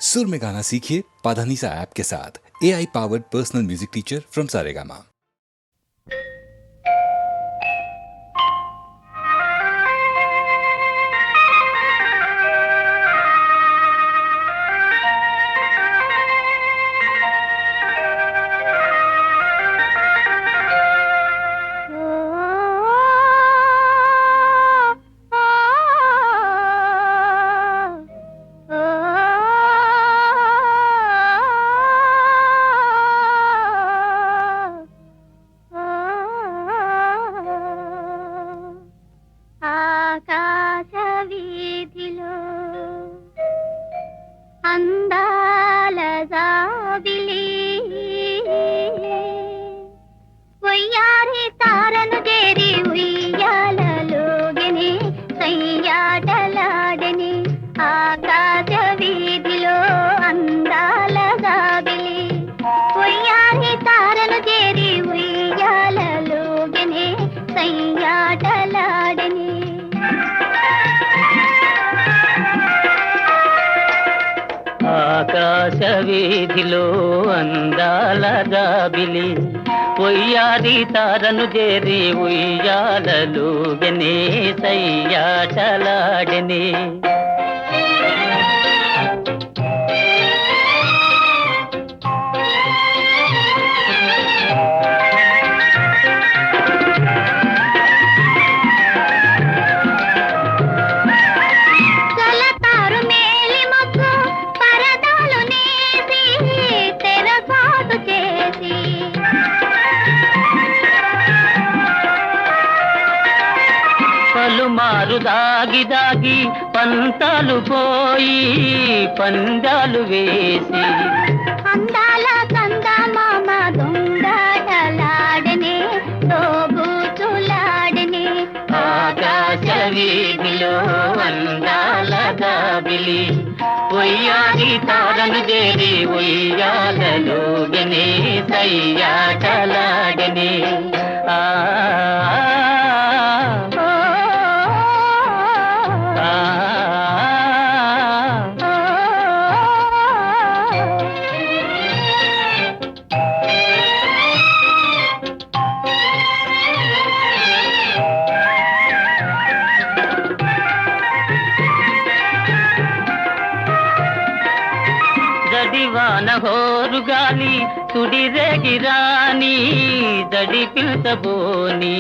सुर में गाना सीखिए पाधानीसा ऐप के साथ। AI powered personal music teacher from Saregama. ఆకాశవీధిలో అందాల జాబిలి వయ్యారి తారను చేరి ఉయ్యాలలోగని సయ్యాటలాడని ఆకాశవీధిలో అందాల జాబిలి వయ్యారి తారను చేరి ఉయ్యాలలోగని సయ్యాటలాడని ఆకాశ వీధిలో అందాల జాబిలి ఉయ్యారి తారను చేరి ఉయ్యాలలుగనే సయ్యాటలాడని పలుమారు దాగి దాగి పంతాలు పోయి పందాలు వేసి అందాల చందమామ దొంగలాడనే తోబూచులాడనే ఆకాశ వీధిలో అందాల జాబిలి ఉయ్యారి తారను చేరి ఉయ్యాలలుగనే సయ్యాటలాడనే జడివాన హోరుగాలి తుడిరేగిరాని జడి పిలుతబోని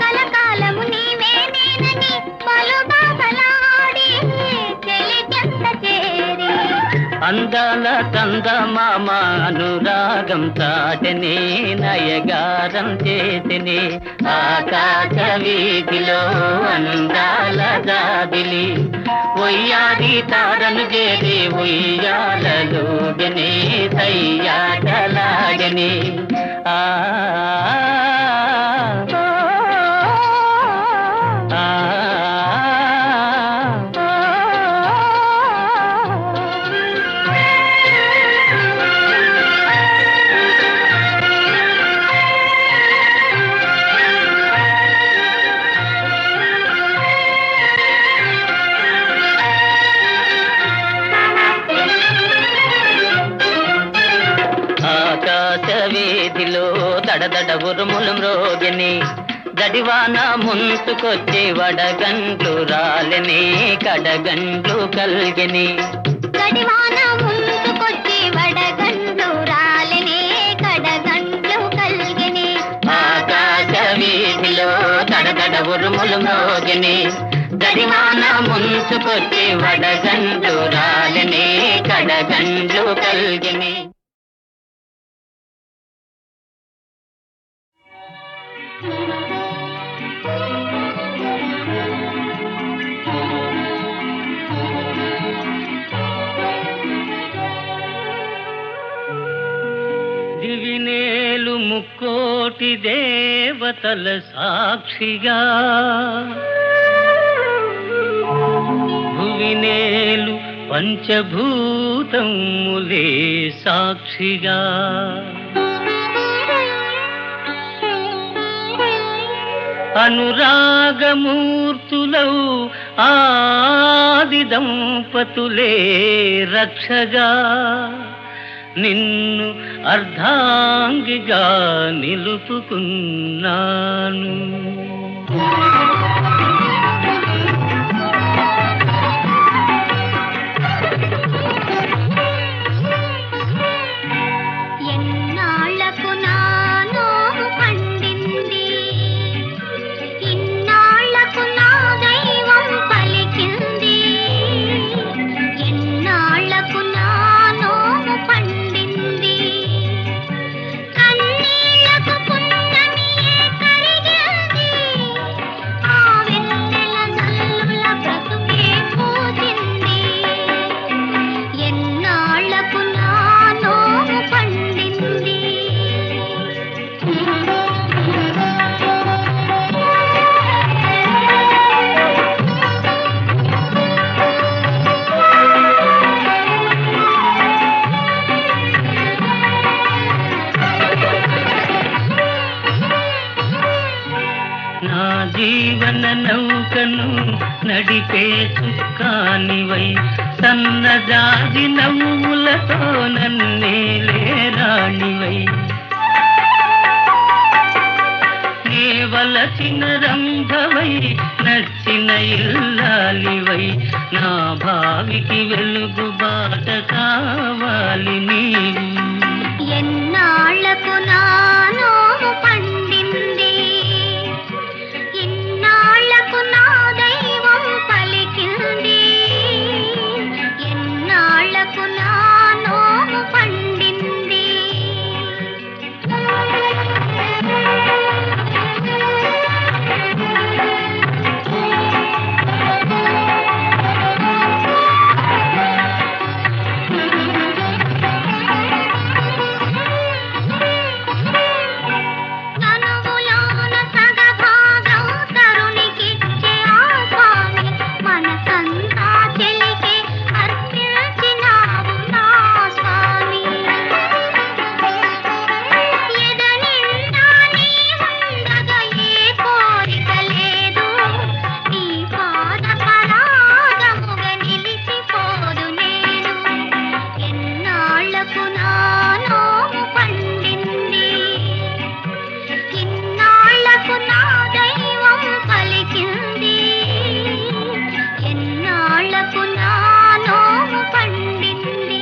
కలకాలము నీవే నేనని పలు బాబలాడి చెలికెంత చేరి అందాల చందమామ అనురాగం చాటనే నయగారం చేసినే ఆకాశ వీధిలో అందాల జాబిలి ఉయ్యారి తారను చేరి ఉయ్యాలలుగనే సయ్యాటలాడనే ఆకాశ వీధిలో దడదడ ఉరుములు మ్రోగిని జడివాన ముంచుకొచ్చి వడగండ్లు రాలని కడగండ్లు కల్గిని గడివాన ముందుకొచ్చి వడగండ్లు రాలనే కడగండ్లు కల్గిని ఆకాశ వీధిలో దడదడ ఉరుములు మ్రోగిని జడివాన ముంచుకొచ్చి వడగండ్లు రాలని కడగండ్లు కల్గిని దివినేలు ముక్కోటి దేవతల సాక్షిగా భువినేలు పంచభూతములే సాక్షిగా అనురాగమూర్తులౌ ఆది దంపతులే రక్షగా నిన్ను అర్ధాంగిగా నిలుపుకున్నాను. ఎన్నాళ్లకు నాలో పండింది, ఇన్నాళ్లకు నా దైవం పలికింది. ఎన్నాళ్లకు నాలో పండింది, కన్నీళ్లకు పున్నమియే కరిగింది. ఆ వెన్నెల జల్లుల బ్రతుకే పూజింది. ఎన్నాళ్లకు నాలో పండింది. నా జీవన నౌకను నడిపే చుక్కానివై సన్నజాజి నవ్వులతో నన్నేలే రాణివై నే వలసిన రంభవై నచ్చిన ఇల్లాలివై నా భావికి వెలుగు బాట కావాలి నీవు. ఎన్నాళ్లకు నాలో పండింది, ఇన్నాళ్లకు నా దైవం పలికింది. ఎన్నాళ్లకు నాలో పండింది. తనువులోన సగభాగం తరుణికిచ్చే ఆ స్వామి, మనసంతా చెలికే అర్పించినావు నా స్వామి. ఎదనిండా నీ ఉండగా ఏ కోరిక లేదు, నీ పాద పరాగముగా నిలిచిపోదు నేను. ఎన్నాళ్లకు నాలో పండింది, ఇన్నాళ్లకు నా దైవం పలికింది. ఎన్నాళ్లకు నాలో పండింది.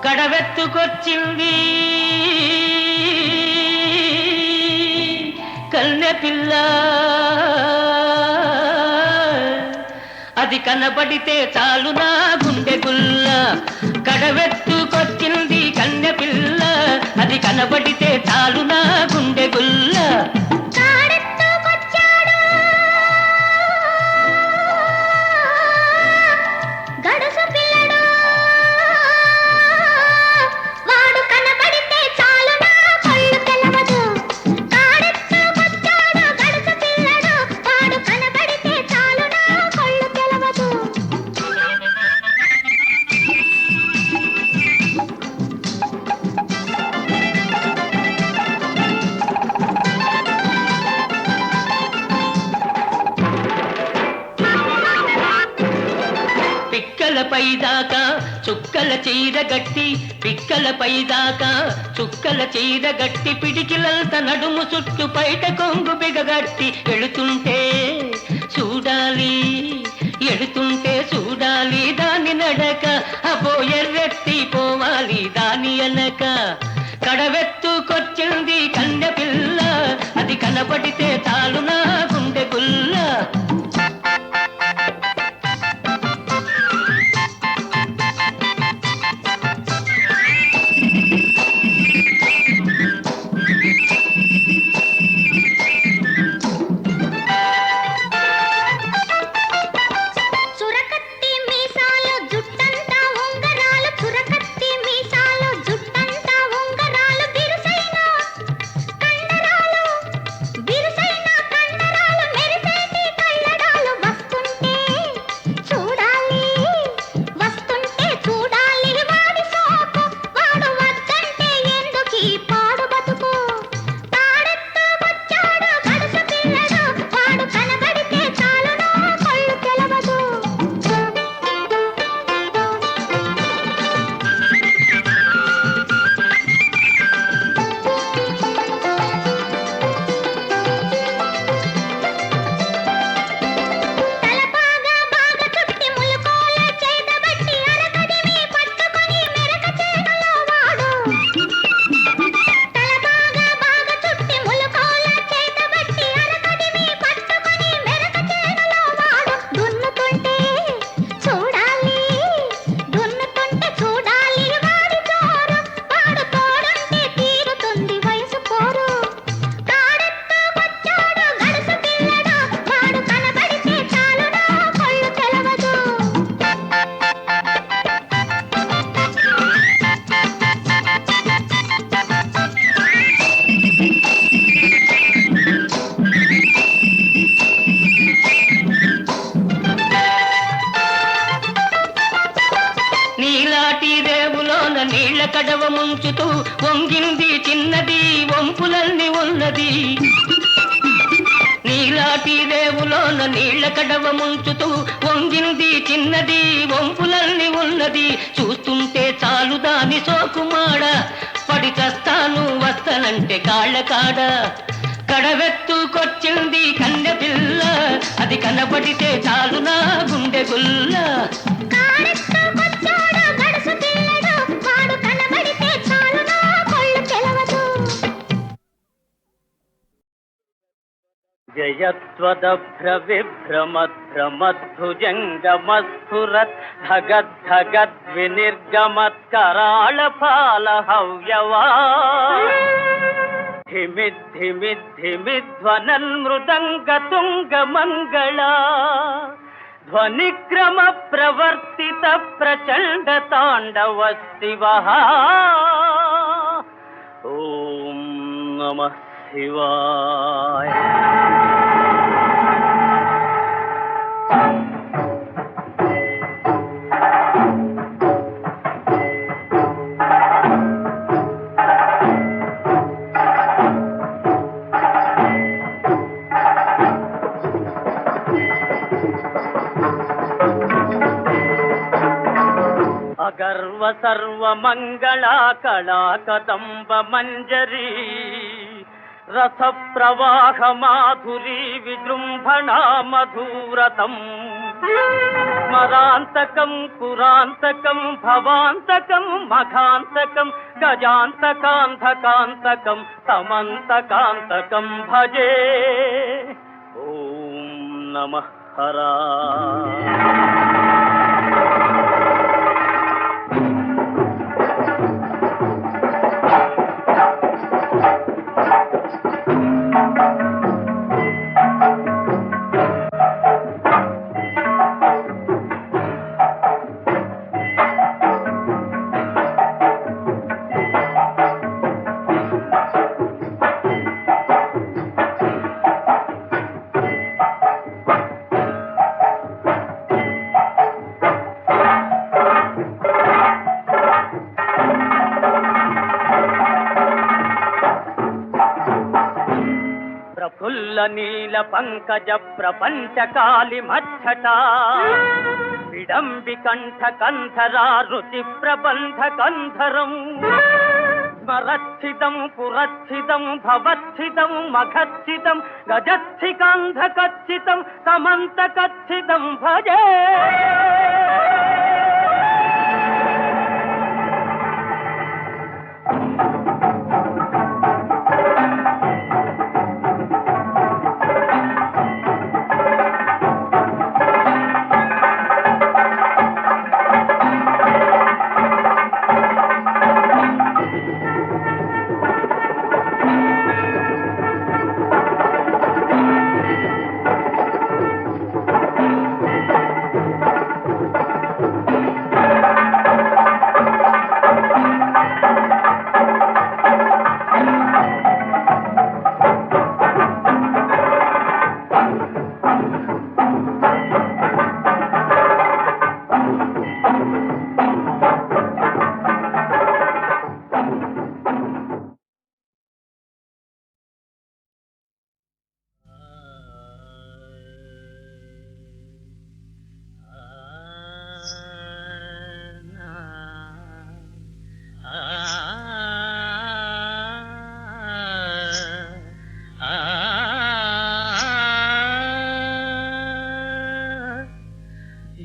కడవెత్తుకొచ్చింది కన్నె పిల్ల, అది కనబడితే చాలు నా గుండె గుల్ల. కడవెత్తుకొచ్చింది కన్నె పిల్ల, అది కనబడితే చాలు నా గుండె గుల్ల. కాడెత్తుకొచ్చాడు గడుసు పిల్లడు, వాడు కనబడితే చాలు నా కళ్ళు తెలవదు. కాడెత్తుకొచ్చాడు గడుసు పిల్లడు, వాడు కనబడితే చాలు నా కళ్ళు తెలవదు. పిక్కలపై దాకా చుక్కల చీర గట్టి, పిక్కలపై దాకా చుక్కల చీర గట్టి, పిడికిలంత నడుము చుట్టు పైట కొంగు బిగగట్టి ఎడుతుంటే చూడాలి, ఎడుతుంటే చూడాలి దాని నడక. అపో ఎర్రెత్తి పోవాలి దాని అనక. కడవెత్తుకొచ్చింది కన్నె పిల్ల, అది కనబడితే చాలు నా గుండె గుల్ల. చురకత్తి మీసాలు జుట్టంతా ఉంగరాలు, చురకత్తి వంగింది చిన్నది వంపులన్నీ ఉన్నది. నీలాటి రేవులోన నీళ్ల కడవ ముంచుతూ వంగింది చిన్నది వంపులన్నీ ఉన్నది. చూస్తుంటే చాలు దాని సోకుమాడ, పడి చస్తాను వస్తనంటే కాళ్ళ కాడ. కడవెత్తుకొచ్చింది కన్నె పిల్ల, అది కనబడితే చాలు నా గుండె గుల్ల. కారెత్తుకొచ్చాడు గడుసు పిల్లడు, వాడు కనబడితే చాలు నా కళ్ళు తెలవదు. జయత్వదభ్ర విభ్రమద్భ్రమద్భుజంగమస్ఫురత్ ధగద్ధగద్వినిర్గమత్కరాళపాల హవ్యవా. ధిమిద్ధిమిద్ధిమిధ్వనన్మృదంగతుంగమంగళా ధ్వనిక్రమ ప్రవర్తిత ప్రచండ తాండవ శివః. ఓం నమః శివాయ. అగర్వ సర్వమంగళా కళా కదంబ మంజరీ రస ప్రవాహ మాధురీ విజృంభణా మధురతం. స్మరాంతకం పురాంతకం భవాంతకం మఘాంతకం గజాంతకాంతకాంతకం సమంతకాంతకం భజే. ఓం నమః హరా. ప్రఫుల్ల నీల పంకజ ప్రపంచకాలి మచ్చటా విడంబి కంఠ కంధరా రుచి ప్రబంధ కంధరం. స్మరచ్చిదం పురచ్చిదం భవచ్చిదం మఘచ్చిదం గజచ్చికాంధకచ్చితం సమంతకచ్చితం భజే.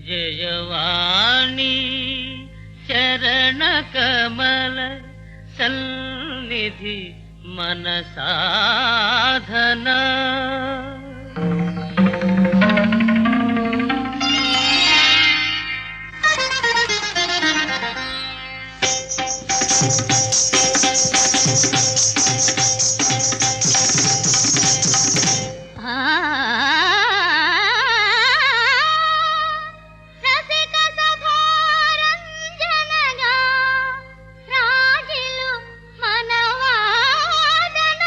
జయవాణి చరణ కమల సన్నిధి మన సాధన. రసిక సభారంజనగా రాజిలు మనవాదన.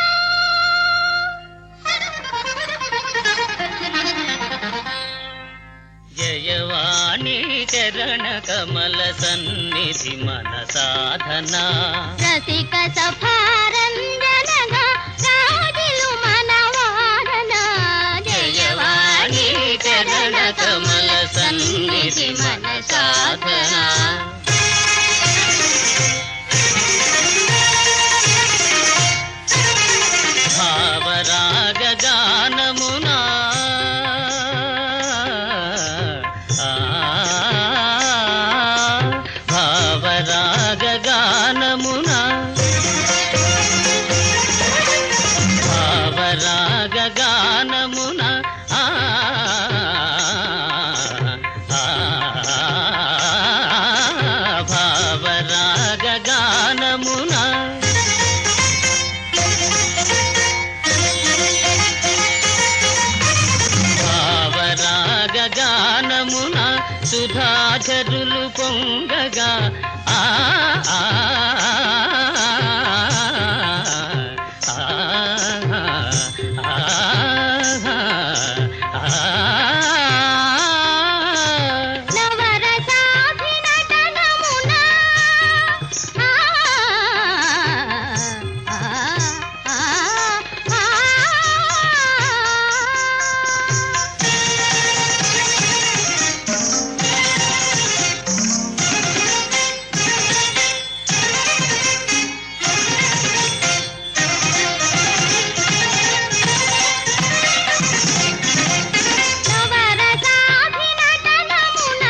జయవాణి చరణ చరణ కమల సన్నిధి మన సాధన రసిక సఫారంజనగా రాజిలు మన వాదన జయవాణి చరణ కమల సన్నిధి మన సాధన భావరాగ గానమునా భావరాగ గానమున భావరాగ గానమున భావరాగ గానమున భావరాగ గానమున సుధాచరులు పొంగగా ఆ ఆ నవరసాభినటనమున నవరసాభినటనమున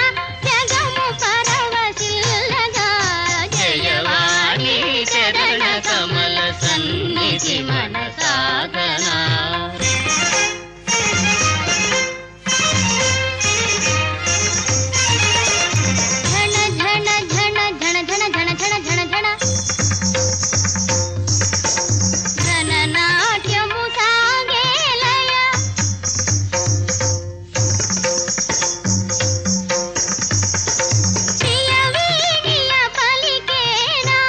జగము పరవశిల్లగా జయవాణి చరణ కమల సన్నిధి మన సాధన ఝణ ఝణ ఝణ ఝణ ఝణ ఝణ ఝణ ఝణ ఝణ ఘన నాట్యము సాగేలయ ప్రియ వీడియ పలికేనా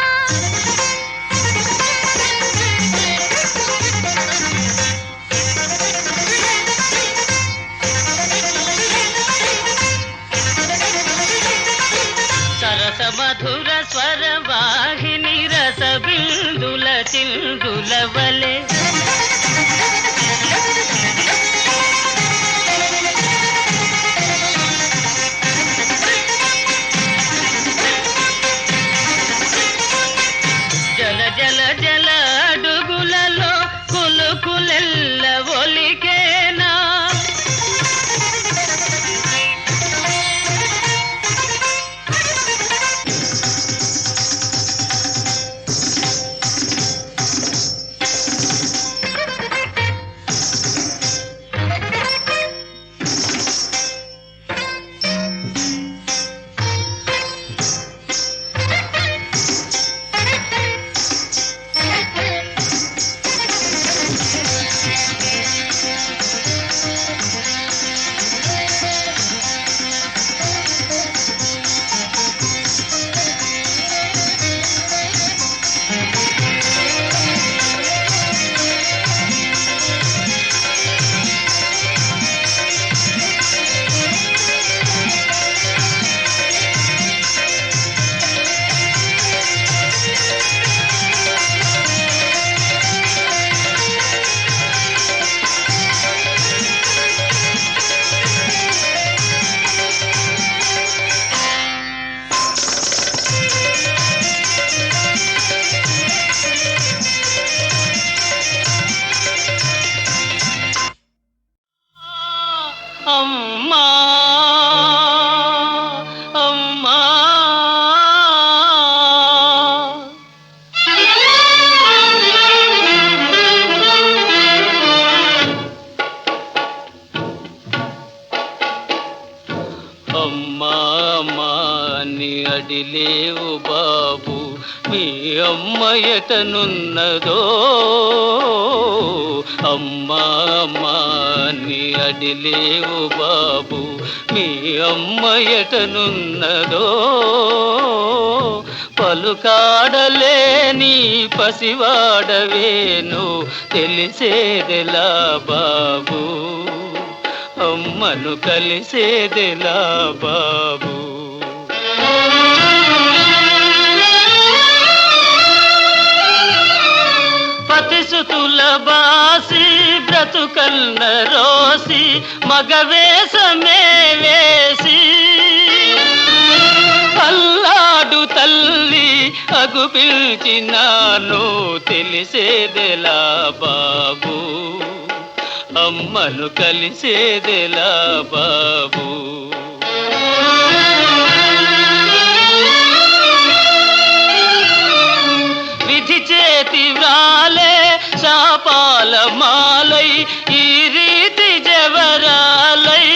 సరస మధుర స్వర వాహిని రస బిందుల చిందుల వలె జల జల జల అడుగులలో కులుకులెల్ల ఒలికేనా అమ్మా అమ్మా అమ్మా అమ్మా నీ అడిలేవు బాబు మీ అమ్మ ఎటనున్నదో అమ్మా అమ్మా నీ అడిలేవు బాబు మీ అమ్మ ఎటనున్నదో పలుకాడలేని పసివాడవేను తెలిసేదెలా బాబు అమ్మను కలిసేదెలా బాబు దుస్తుల బాసి బ్రతుకన్న రోసి మగవేషమే వేసి అల్లాడు తల్లి అగుపిల్చినాను తెలిసేదెలా బాబు అమ్మను కలిసేదెలా బాబు విధి చేతి వ్రాలే శాపాల మాలై ఈ రీతి జవరాలై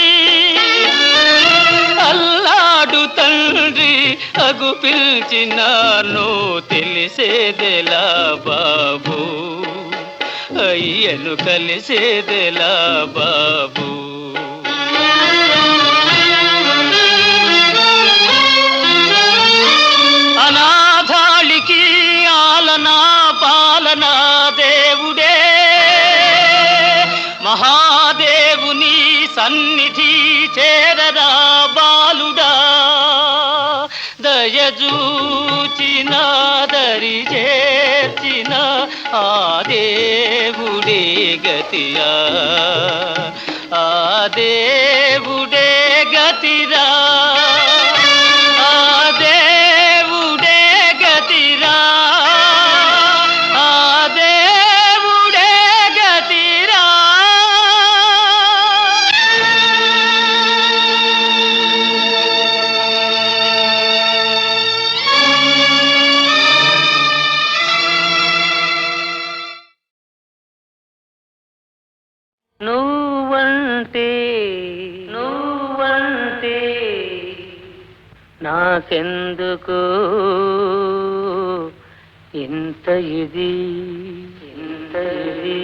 అల్లాడు తండ్రి అగు పిలిచినాను తెలిసేదెలా బాబు అయ్యను కలిసేదెలా బాబు అనాథాళికి ఆలనా పాలనా దేవుడే మహాదేవుని సన్నిధి చేరరా బాలుడా దయజూచిన దరి చేర్చిన ఆ దేవుడే గతియా ఆ దేవుడే గతిరా ఆ దేవుడే గతిరా ఆ దేవుడే గతిరా నువ్వంటే నువ్వంటే నాకెందుకు ఇంత ఇది ఇంత ఇది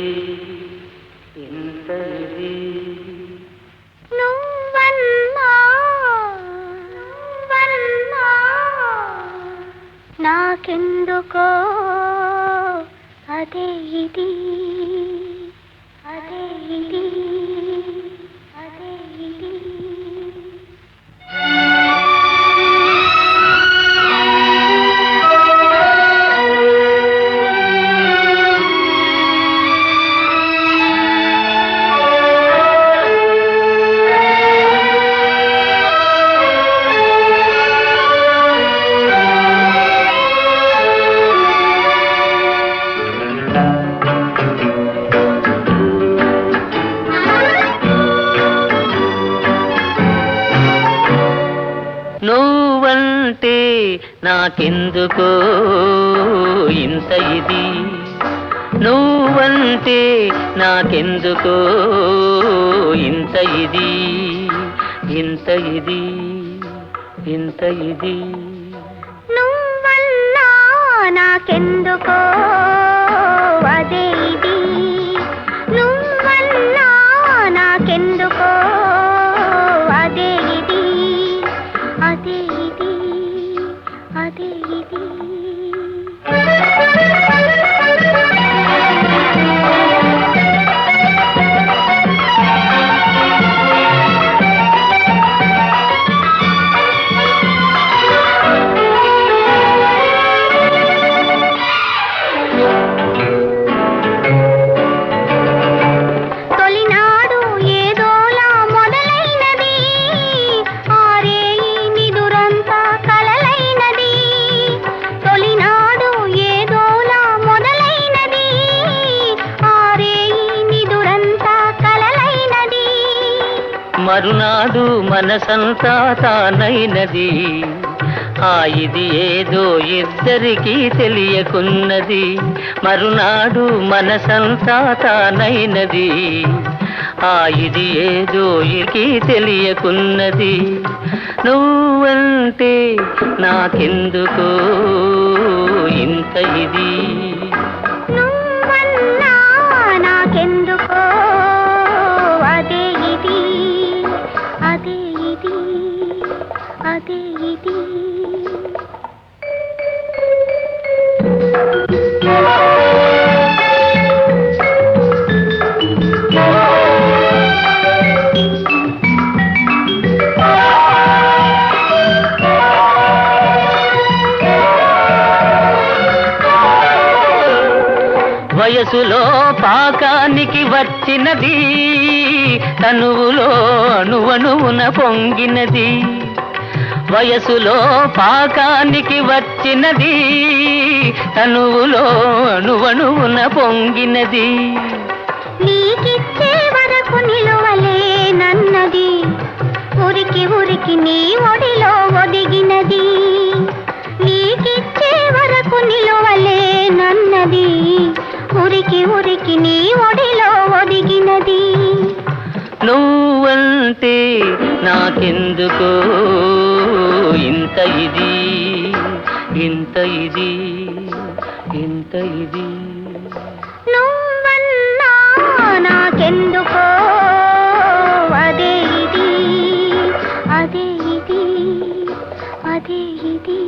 ఇంత ఇది నువ్వన్నా నువ్వన్నా నాకెందుకో అదే ఇది అదే ఇది అదే ఇది నువ్వంటే నాకెందుకో ఇంత ఇది నువ్వంటే నాకెందుకో ఇంత ఇది ఇంత ఇది ఇంత ఇది నువ్వన్నా నాకెందుకో అదే ఇది నువ్వన్నా నాకెందుకో అదే ఇది అదే ఇది అదే ఇది తొలినాడు ఏదోలా మొదలైనది ఆరేయి నిదురంతా కలలైనది తొలినాడు ఏదోలా మొదలైనది ఆరేయి నిదురంతా కలలైనది మరునాడు మనసంతా తానైనది ఆ ఇది ఏదో ఇద్దరికీ తెలియకున్నది మరునాడు మనసంతా తానైనది ఆ ఇది ఏదో ఇకి తెలియకున్నది నువ్వంటే నాకెందుకో ఇంత ఇది నువ్వన్నా నాకెందుకో అదే ఇది అదే ఇది అదే ఇది వయసులో పాకానికి వచ్చినది, తనువులో అణువణువున పొంగినది. వయసులో పాకానికి వచ్చినది, తనువులో అణువణువున పొంగినది. నీకిచ్చే వరకు నిలువలేనన్నది, ఉరికి ఉరికి నీ ఒడిలో ఒదిగినది. నీకిచ్చే వరకు నిలువలేనన్నది, ఉరికి ఉరికి నీ ఒడిలో ఒదిగినది. నువ్వంటే నాకెందుకో ఇంత ఇది, ఇంత ఇది, ఇంత ఇది. నువ్వన్నా నాకెందుకో అదే ఇది, అదే ఇది, అదే ఇది.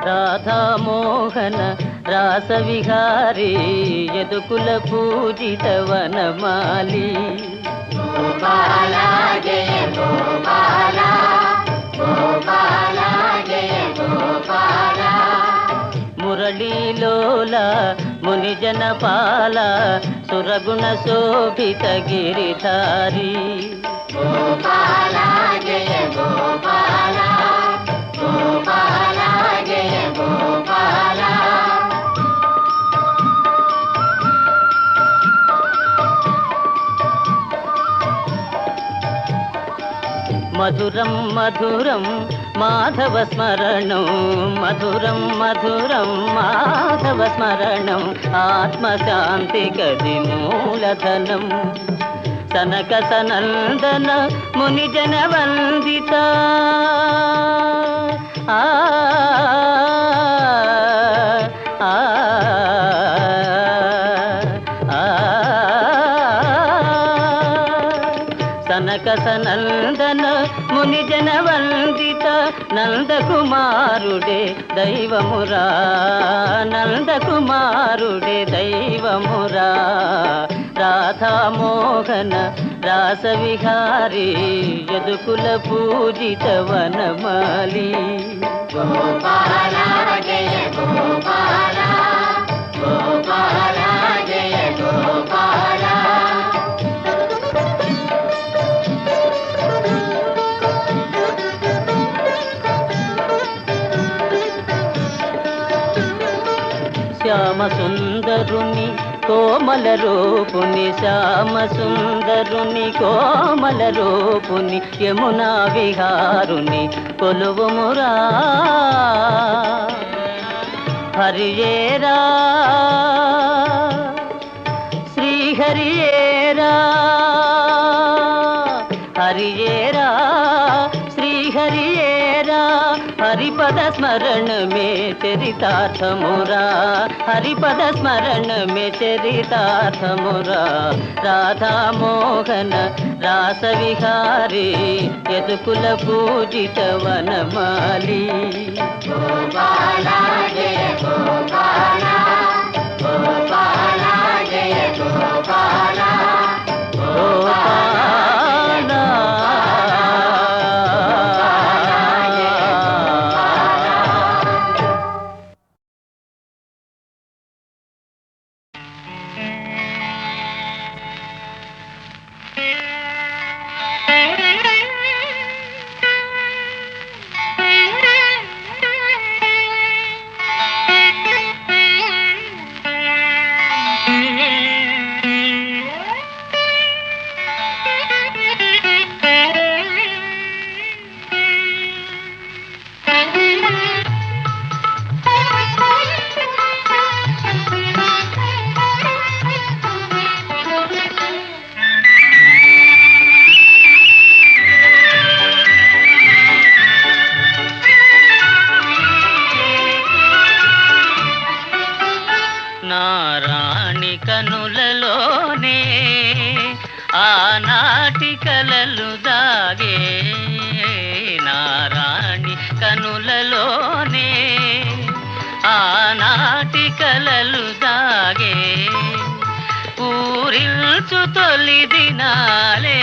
రాధామోహన రాసవిహారీ యదుకుల పూజిత వనమాలి. గోపాల జయ గోపాల, గోపాల జయ గోపాల. మురళీలోల మునిజనపాల సురగుణ శోభిత గిరిధారి. గోపాల జయ గోపాల, గోపాల జయ గోపాల. మధురం మధురం మాధవ స్మరణం, మధురం మధురం మాధవ స్మరణం. ఆత్మశాంతి గది మూలధనం. సనక సనందన మునిజన వందిత. ఆ ఆ సనక సనందన మునిజన వందిత. నందకుమారుడే దైవమురా, నందకుమారుడే దైవమురా. రాధామోహన రాసవిహారీ యదుకుల పూజిత వనమాలి. గోపాల జయ గోపాల, గోపాల జయ గోపాల. శ్యామ సుందరుని కోమల రూపుని, శ్యామ సుందరుని కోమల రూపుని. యమునా విహారుని కొలువుమురా. హరియేరా శ్రీహరియేరా, హరియేరా శ్రీహరియేరా. హరిపద స్మరణ మే చరితార్థమురా, హరిపద స్మరణ మే చరితార్థమురా. రాధామోహన రాసవిహారీ యదుకుల పూజిత వనమాలి. గోపాల జయ గోపాల, గోపాల జయ గోపాల, గోపాల. నారాణి కనులలోనే ఆనాటి కలలు దాగే, నారాణి కనులలోనే ఆనాటి కలలు దాగే. ఊరిల్చు తొలి దినాలే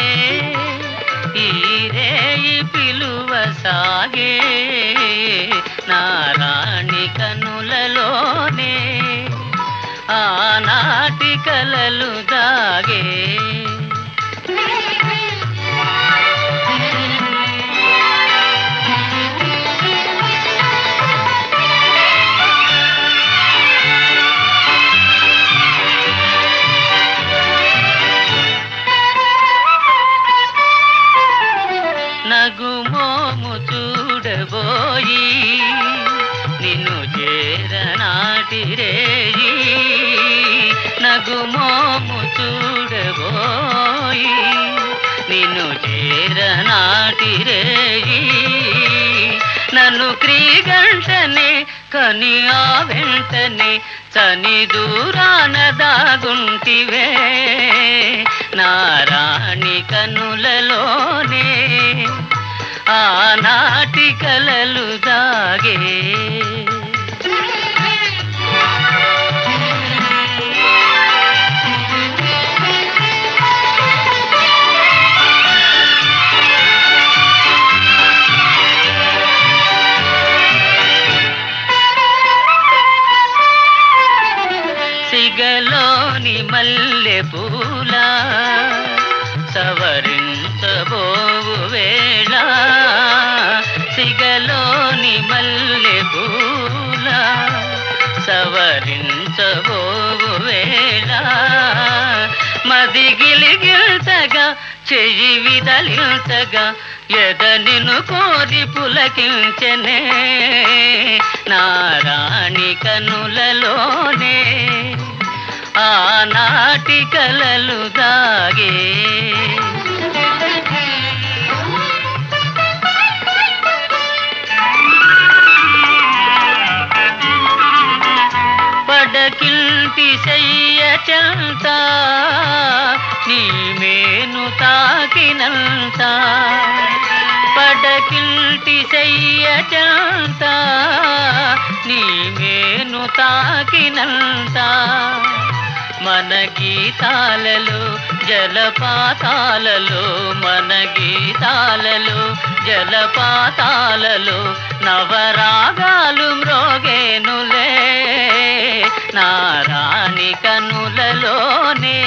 హాయి నిన్ను చేరనాటి రేయి నగుమోము చూడబోయి నిన్ను చేరనాటి రేయి నన్ను క్రీగంటనే కని ఆ వెంటనే చని దూరాన దాగుంటివే నారాణి కనులలోనే ఆనాటి కలలు దాగే సిగలోని మల్లె పూల సవరించబోవు వేళ సిగలోని మల్లె పూల సవరించబోవు వేళ మది గిలిగిల్చగా చెయ్యి విదలించగా ఎద నిన్ను కోరి పులకించెనే నారాణి కనులలోనే ఆనాటి కలలు దాగే పడకిల్టి శయ్య చెంత నీ మేను తాకినంత పడకిల్టి శయ్య చెంత నీ మేను తాకినంత మన గీతాలలో జలపాతాలలో మన గీతాలలో జలపాతాలలో నవరాగాలు మ్రోగేనులే నారాణి కనులలోనే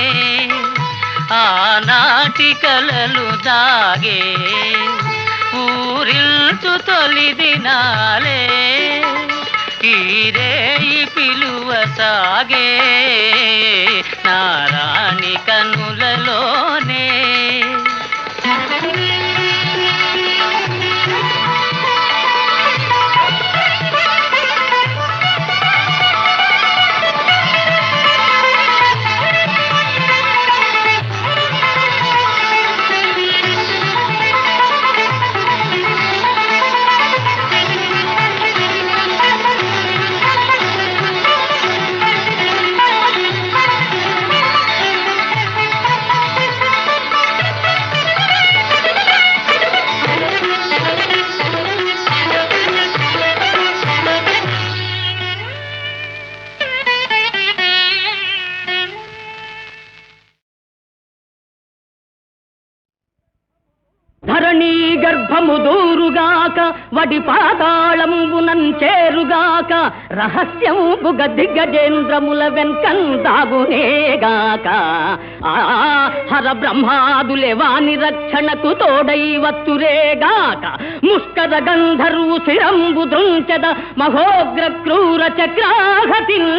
ఆనాటి కలలు దాగే ఊరిల్చు తొలి దినాలే ఈరేయి పిలువ సాగే నారాణి కనులలోనే ధరణీ గర్భము దూరుగాక వడి పాతాళంబునం చేరుగాక రహస్యంబు గదిగజేంద్రముల వెంకందాగునేగాక హర బ్రహ్మాదులే వాని రక్షణకు తోడై వత్తురేగాక ముష్కర గంధర్వు శిరంబు దృంచద మహోగ్ర క్రూర చక్రాహతిల్